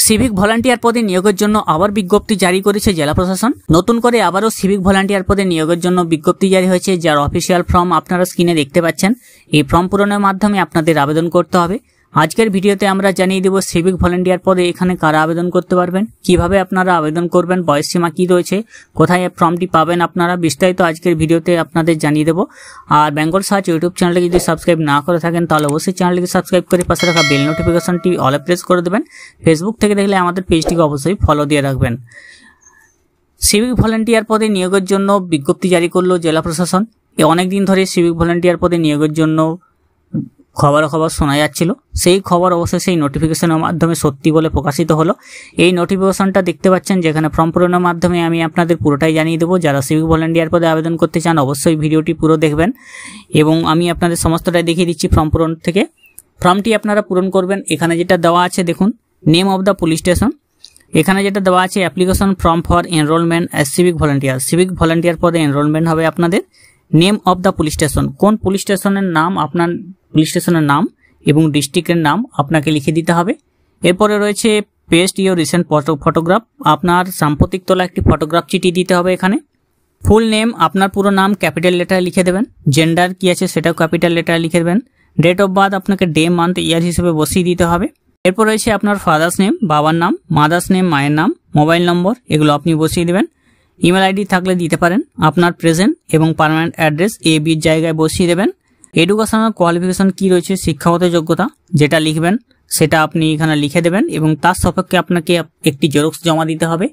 Civic volunteer পদে নিয়োগের জন্য আবার বিজ্ঞপ্তি জারি করেছে জেলা প্রশাসন। নতুন করে আবারও সিভিক ভলান্টিয়ার পদে নিয়োগের জন্য বিজ্ঞপ্তি জারি হয়েছে, যার অফিসিয়াল ফর্ম আপনারা স্ক্রিনে দেখতে পাচ্ছেন। এই ফর্ম পূরণের মাধ্যমে আপনাদের আবেদন করতে হবে। আজকের ভিডিওতে আমরা জানিয়ে দেব সিভিক ভলান্টিয়ার পদে এখানে কারা আবেদন করতে পারবেন, কিভাবে আপনারা আবেদন করবেন, বয়স সীমা কি রয়েছে, কোথায় ফর্মটি পাবেন আপনারা, বিস্তারিত আজকের ভিডিওতে আপনাদের জানিয়ে দেব। আর বেঙ্গল সার্চ ইউটিউব চ্যানেলকে যদি সাবস্ক্রাইব না করে থাকেন তাহলে অবশ্যই চ্যানেলটিকে সাবস্ক্রাইব করে পাশে রাখা বেল নোটিফিকেশনটি অলে প্রেস করে দেবেন। ফেসবুক থেকে দেখলে আমাদের পেজটিকে অবশ্যই ফলো দিয়ে রাখবেন। সিভিক ভলান্টিয়ার পদে নিয়োগের জন্য বিজ্ঞপ্তি জারি করলো জেলা প্রশাসন। অনেকদিন ধরে সিভিক ভলান্টিয়ার পদে নিয়োগের জন্য খবর শোনা যাচ্ছিল, সেই খবর অবশ্যই সেই নোটিফিকেশনের মাধ্যমে সত্যি বলে প্রকাশিত হলো। এই নোটিফিকেশনটা দেখতে পাচ্ছেন, যেখানে ফর্ম পূরণের মাধ্যমে আমি আপনাদের পুরোটাই জানিয়ে দেবো। যারা সিভিক ভলান্টিয়ার পদে আবেদন করতে চান অবশ্যই ভিডিওটি পুরো দেখবেন এবং আমি আপনাদের সমস্তটাই দেখিয়ে দিচ্ছি ফর্ম পূরণ থেকে। ফর্মটি আপনারা পূরণ করবেন। এখানে যেটা দেওয়া আছে দেখুন, name of the police station. এখানে যেটা দেওয়া আছে application form for enrolment as civic volunteer. Civic volunteer পদে এনরোলমেন্ট হবে আপনাদের। Name of the police station, কোন পুলিশ স্টেশনের নাম, আপনার পুলিশ স্টেশনের নাম এবং ডিস্ট্রিক্টের নাম আপনাকে লিখে দিতে হবে। এরপরে রয়েছে পেস্ট ইওর রিসেন্ট ফটোগ্রাফ, আপনার সাম্প্রতিক তোলা একটি ফটোগ্রাফ চিঠি দিতে হবে এখানে। ফুল নেম, আপনার পুরো নাম ক্যাপিটাল লেটারে লিখে দেবেন। জেন্ডার কি আছে সেটাও ক্যাপিটাল লেটারে লিখে দেবেন। ডেট অফ বার্থ আপনাকে ডে মান্থ ইয়ার হিসেবে বসিয়ে দিতে হবে। এরপর রয়েছে আপনার ফাদার্স নেম, বাবার নাম, মাদার্স নেম, মায়ের নাম, মোবাইল নম্বর, এগুলো আপনি বসিয়ে দেবেন। ইমেল আইডি থাকলে দিতে পারেন। আপনার প্রেজেন্ট এবং পার্মানেন্ট অ্যাড্রেস এ বির জায়গায় বসিয়ে দেবেন। এডুকেশনাল কোয়ালিফিকেশন কি রয়েছে, শিক্ষাগত যোগ্যতা যেটা লিখবেন সেটা আপনি এখানে লিখে দেবেন এবং তার সাপেক্ষে আপনাকে একটি জেরক্স জমা দিতে হবে।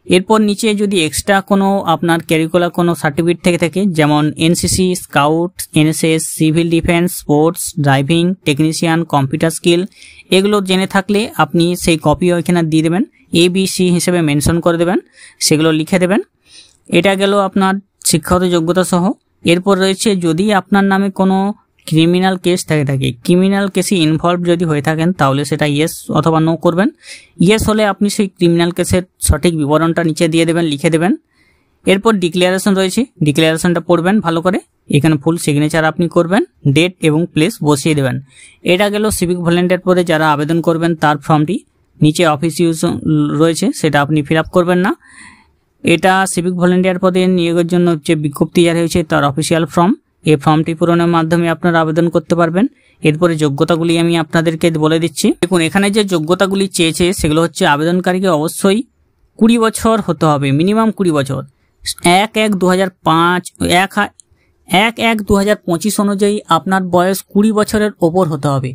এরপর নিচে যদি এক্সট্রা কোনো আপনার ক্যারিকুলার কোনো সার্টিফিকেট থেকে থাকে, যেমন NCC, scout, NSS, civil defence, sports, driving, technician, computer skill, এগুলো জেনে থাকলে আপনি সেই কপিও এখানে দিয়ে দেবেন। ABC হিসেবে মেনশন করে দেবেন, সেগুলো লিখে দেবেন। এটা গেল আপনার শিক্ষাগত যোগ্যতা সহ। এরপর রয়েছে যদি আপনার নামে কোনো ক্রিমিনাল কেস থাকে, ক্রিমিনাল কেসে ইনভলভ যদি হয়ে থাকেন তাহলে সেটা ইয়েস অথবা নো করবেন। ইয়েস হলে আপনি সেই ক্রিমিনাল কেসের সঠিক বিবরণটা নিচে দিয়ে দেবেন, লিখে দেবেন। এরপর ডিক্লারেশন রয়েছে, ডিক্লারেশনটা পড়বেন ভালো করে। এখানে ফুল সিগনেচার আপনি করবেন, ডেট এবং প্লেস বসিয়ে দেবেন। এটা গেল সিভিক ভলান্টিয়ার পদে যারা আবেদন করবেন তার ফর্মটি। নিচে অফিস ইউজ রয়েছে, সেটা আপনি ফিল আপ করবেন না। এটা সিভিক ভলান্টিয়ার পদে নিয়োগের জন্য যে বিজ্ঞপ্তি জারি হয়েছে তার অফিসিয়াল ফর্ম। এই ফর্মটি পূরণের মাধ্যমে আপনারা আবেদন করতে পারবেন। এরপরে যোগ্যতাগুলি আমি আপনাদেরকে বলে দিচ্ছি। দেখুন, এখানে যে যোগ্যতাগুলি চেয়েছে সেগুলো হচ্ছে আবেদনকারীকে অবশ্যই 20 বছর হতে হবে, মিনিমাম 20 বছর। 1/1/2025 অনুযায়ী আপনার বয়স 20 বছরের ওপর হতে হবে।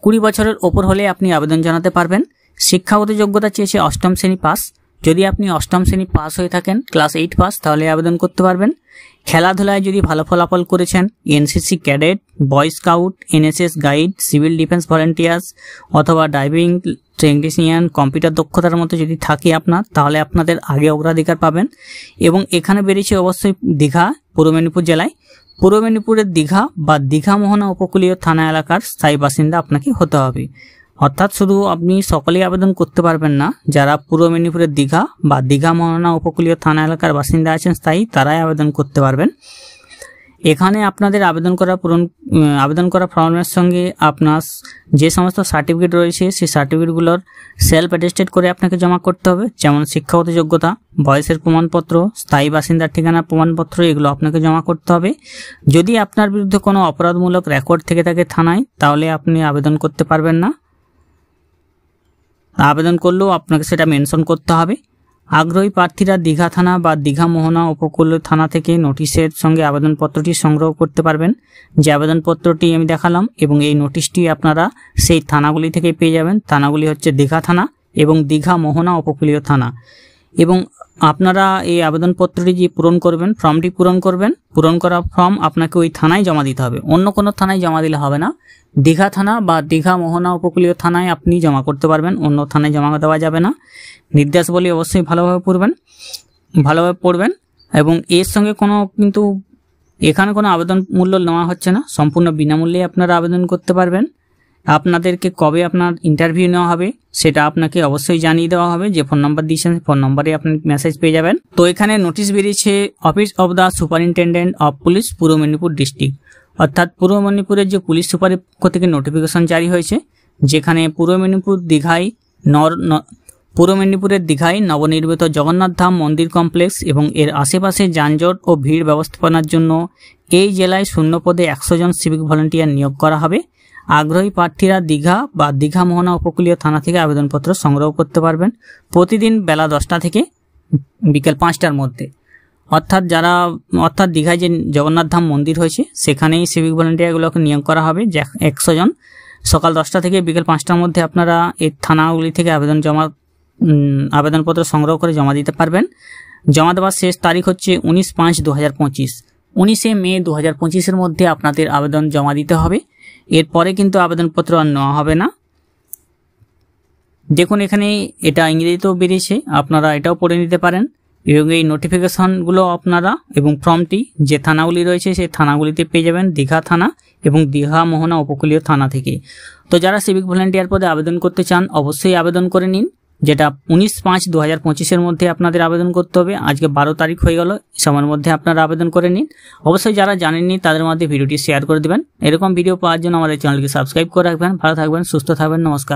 20 বছরের ওপর হলে আপনি আবেদন জানাতে পারবেন। শিক্ষাগত যোগ্যতা চেয়েছে 8ম শ্রেণী পাস। যদি আপনি 8ম শ্রেণী পাস হয়ে থাকেন, ক্লাস 8 পাস, তাহলে আবেদন করতে পারবেন। খেলাধুলায় যদি ভালো ফলাফল করেছেন, এনসিসি ক্যাডেট, বয় scout, NSS guide, civil defence volunteers অথবা ড্রাইভিং, টেকনিশিয়ান, কম্পিউটার দক্ষতার মতো যদি থাকে আপনার, তাহলে আপনাদের আগে অগ্রাধিকার পাবেন। এবং এখানে বেরিয়েছে অবশ্যই দীঘা, পূর্ব মেদিনীপুর জেলায়। পূর্ব মেদিনীপুরের দীঘা বা দীঘা মোহনা উপকূলীয় থানা এলাকার স্থায়ী বাসিন্দা আপনাকে হতে হবে। অর্থাৎ শুধু আপনি সকলেই আবেদন করতে পারবেন না, যারা পূর্ব মেদিনীপুরের দীঘা বা দীঘা মোহনা উপকূলীয় থানা এলাকার বাসিন্দা আছেন স্থায়ী, তারাই আবেদন করতে পারবেন। এখানে আপনাদের আবেদন করা ফর্মের সঙ্গে আপনার যে সমস্ত সার্টিফিকেট রয়েছে সেই সার্টিফিকেটগুলোর সেলফ অ্যাটেস্টেড করে আপনাকে জমা করতে হবে, যেমন শিক্ষাগত যোগ্যতা, বয়সের প্রমাণপত্র, স্থায়ী বাসিন্দার ঠিকানার প্রমাণপত্র, এগুলো আপনাকে জমা করতে হবে। যদি আপনার বিরুদ্ধে কোনো অপরাধমূলক রেকর্ড থেকে থাকে থানায়, তাহলে আপনি আবেদন করতে পারবেন না। আবেদন করলেও আপনাকে সেটা মেনশন করতে হবে। আগ্রহী প্রার্থীরা দীঘা থানা বা দীঘা মোহনা উপকূলীয় থানা থেকে নোটিশের সঙ্গে আবেদনপত্রটি সংগ্রহ করতে পারবেন। যে আবেদনপত্রটি আমি দেখালাম এবং এই নোটিশটি আপনারা সেই থানাগুলি থেকে পেয়ে যাবেন। থানাগুলি হচ্ছে দীঘা থানা এবং দীঘা মোহনা উপকূলীয় থানা। এবং আপনারা এই আবেদনপত্রটি যে পূরণ করবেন, ফর্মটি পূরণ করবেন, পূরণ করা ফর্ম আপনাকে ওই থানায় জমা দিতে হবে, অন্য কোনো থানায় জমা দিলে হবে না। দীঘা থানা বা দীঘা মোহনা উপকূলীয় থানায় আপনি জমা করতে পারবেন, অন্য থানায় জমা দেওয়া যাবে না। নির্দেশাবলী অবশ্যই ভালোভাবে পড়বেন এবং এর সঙ্গে কিন্তু এখানে কোনো আবেদন মূল্য নেওয়া হচ্ছে না, সম্পূর্ণ বিনামূল্যে আপনারা আবেদন করতে পারবেন। আপনাদেরকে কবে আপনার ইন্টারভিউ নেওয়া হবে সেটা আপনাকে অবশ্যই জানিয়ে দেওয়া হবে। যে ফোন নাম্বার দিয়েছেন ফোন নাম্বারে আপনি মেসেজ পেয়ে যাবেন। তো এখানে নোটিশ বেরিয়েছে office of the superintendent of police Purba Medinipur district, অর্থাৎ পূর্ব মেদিনীপুরের যে পুলিশ সুপারের পক্ষ থেকে নোটিফিকেশন জারি হয়েছে, যেখানে পূর্ব মেদিনীপুর দীঘায় পূর্ব মেদিনীপুরের দীঘায় নবনির্মিত জগন্নাথ ধাম মন্দির কমপ্লেক্স এবং এর আশেপাশে যানজট ও ভিড় ব্যবস্থাপনার জন্য এই জেলায় শূন্য পদে 100 জন সিভিক ভলান্টিয়ার নিয়োগ করা হবে। আগ্রহী প্রার্থীরা দীঘা বা দীঘা মোহনা উপকূলীয় থানা থেকে আবেদনপত্র সংগ্রহ করতে পারবেন প্রতিদিন বেলা 10টা থেকে বিকেল 5টার মধ্যে। অর্থাৎ দীঘায় যে জগন্নাথ ধাম মন্দির হয়েছে সেখানেই সিভিক ভলান্টিয়ারগুলোকে নিয়োগ করা হবে 100 জন। সকাল 10টা থেকে বিকেল 5টার মধ্যে আপনারা এই থানাগুলি থেকে আবেদনপত্র সংগ্রহ করে জমা দিতে পারবেন। জমা দেওয়ার শেষ তারিখ হচ্ছে 19/5/2025। 19শে মে 2025-এর মধ্যে আপনাদের আবেদন জমা দিতে হবে। এরপরে কিন্তু আবেদনপত্র আর নেওয়া হবে না। দেখুন এখানে এটা ইংরেজিতেও বেরিয়েছে, আপনারা এটাও পড়ে নিতে পারেন এবং এই নোটিফিকেশনগুলো আপনারা এবং ফর্মটি যে থানাগুলি রয়েছে সেই থানাগুলিতে পেয়ে যাবেন, দীঘা থানা এবং দীঘা মোহনা উপকূলীয় থানা থেকে। তো যারা সিভিক ভলান্টিয়ার পদে আবেদন করতে চান অবশ্যই আবেদন করে নিন, যেটা 19/5/2025-এর মধ্যে আপনাদের আবেদন করতে হবে। আজকে 12 তারিখ হয়ে গেল, সময়ের মধ্যে আপনারা আবেদন করে নিন। অবশ্যই যারা জানেননি তাদের মধ্যে ভিডিওটি শেয়ার করে দেবেন। এরকম ভিডিও পাওয়ার জন্য আমাদের চ্যানেলকে সাবস্ক্রাইব করে রাখবেন। ভালো থাকবেন, সুস্থ থাকবেন, নমস্কার।